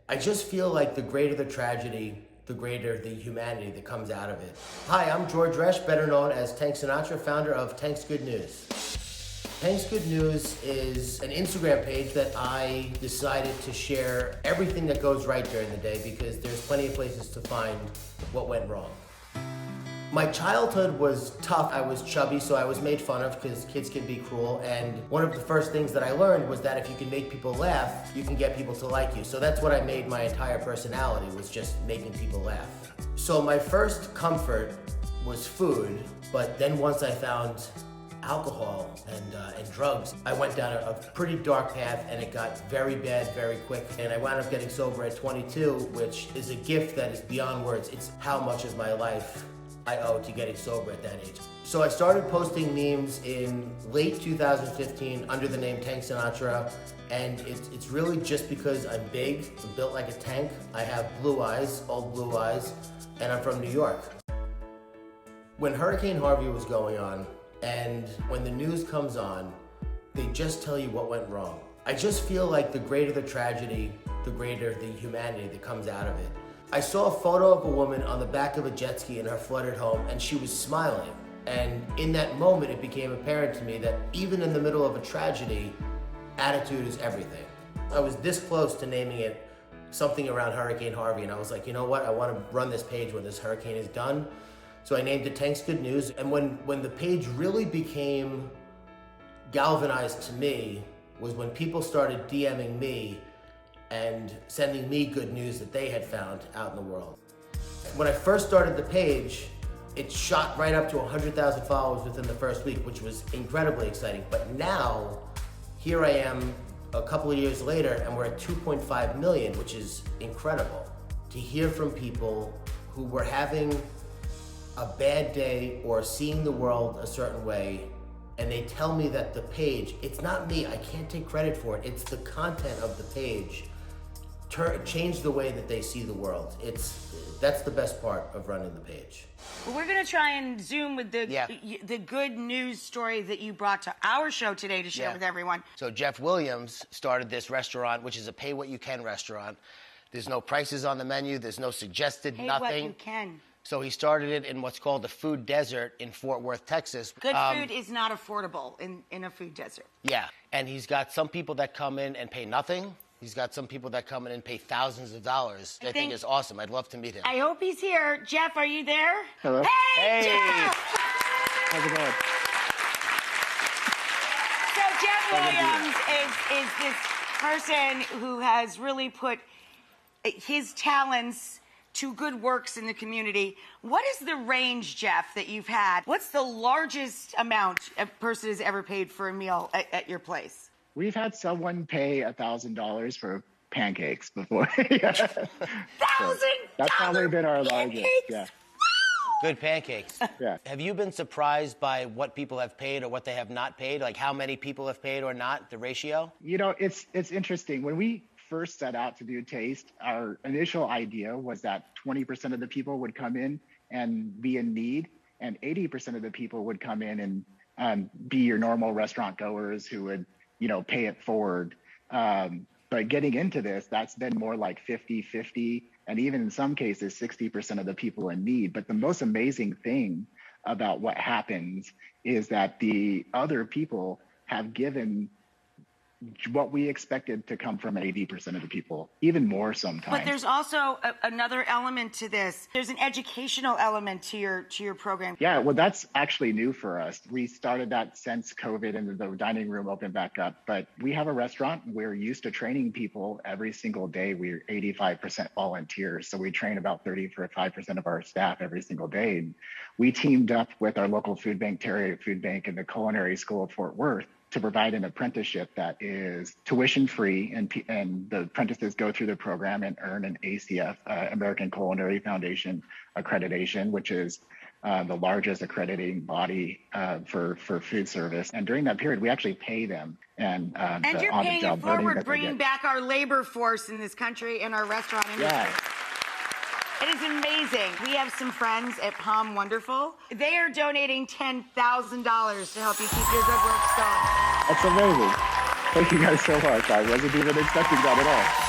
I just feel like the greater the tragedy, the greater the humanity that comes out of it. Hi, I'm George Resch, better known as Tank Sinatra, founder of Tank's Good News. Tank's Good News is an Instagram page that I decided to share everything that goes right during the day because there's plenty of places to find what went wrong. My childhood was tough. I was chubby, so I was made fun of because kids can be cruel. And one of the first things that I learned was that if you can make people laugh, you can get people to like you. So that's what I made my entire personality, was just making people laugh. So my first comfort was food, but then once I found alcohol and drugs, I went down a pretty dark path, and it got very bad very quick. And I wound up getting sober at 22, which is a gift that is beyond words. It's how much of my life I owe to getting sober at that age. So I started posting memes in late 2015 under the name Tank Sinatra, and it's really just because I'm big, I'm built like a tank, I have blue eyes, old blue eyes, and I'm from New York. When Hurricane Harvey was going on, and when the news comes on, they just tell you what went wrong. I just feel like the greater the tragedy, the greater the humanity that comes out of it. I saw a photo of a woman on the back of a jet ski in her flooded home, and she was smiling. And in that moment, it became apparent to me that even in the middle of a tragedy, attitude is everything. I was this close to naming it something around Hurricane Harvey, and I was like, you know what? I want to run this page when this hurricane is done. So I named it Tank's Good News. And when the page really became galvanized to me was when people started DMing me and sending me good news that they had found out in the world. When I first started the page, it shot right up to 100,000 followers within the first week, which was incredibly exciting. But now, here I am a couple of years later, and we're at 2.5 million, which is incredible. To hear from people who were having a bad day or seeing the world a certain way, and they tell me that the page, it's not me, I can't take credit for it, it's the content of the page, change the way that they see the world. That's the best part of running the page. Well, we're going to try and zoom with the good news story that you brought to our show today to share with everyone. So Jeff Williams started this restaurant, which is a pay-what-you-can restaurant. There's no prices on the menu, there's no suggested Pay nothing. what you can. So he started it in what's called the food desert in Fort Worth, Texas. Good food is not affordable in a food desert. Yeah, and he's got some people that come in and pay nothing. He's got some people that come in and pay thousands of dollars. I think is awesome. I'd love to meet him. I hope he's here. Jeff, are you there? Hello. Hey, Jeff! How's it going? So Jeff Williams is this person who has really put his talents to good works in the community. What is the range, Jeff, that you've had? What's the largest amount a person has ever paid for a meal at your place? We've had someone pay $1,000 for pancakes before. $1,000? That's probably been our largest. Pancakes? Yeah. Good pancakes. Yeah. Have you been surprised by what people have paid or what they have not paid? Like how many people have paid or not, the ratio? You know, it's interesting. When we first set out to do Taste, our initial idea was that 20% of the people would come in and be in need, and 80% of the people would come in and be your normal restaurant goers who would, you know, pay it forward. But getting into this, that's been more like 50-50, and even in some cases, 60% of the people in need. But the most amazing thing about what happens is that the other people have given what we expected to come from 80% of the people, even more sometimes. But there's also another element to this. There's an educational element to your program. Yeah, well, that's actually new for us. We started that since COVID and the dining room opened back up. But we have a restaurant. We're used to training people every single day. We're 85% volunteers. So we train about 35% of our staff every single day. And we teamed up with our local food bank, Terry Food Bank, and the Culinary School of Fort Worth to provide an apprenticeship that is tuition free, and the apprentices go through the program and earn an ACF, American Culinary Foundation accreditation, which is the largest accrediting body for food service. And during that period, we actually pay them. And you're paying it forward, bringing back our labor force in this country and our restaurant industry. Yeah. It is amazing. We have some friends at Palm Wonderful. They are donating $10,000 to help you keep your good work going. That's amazing. Thank you guys so much. I wasn't even expecting that at all.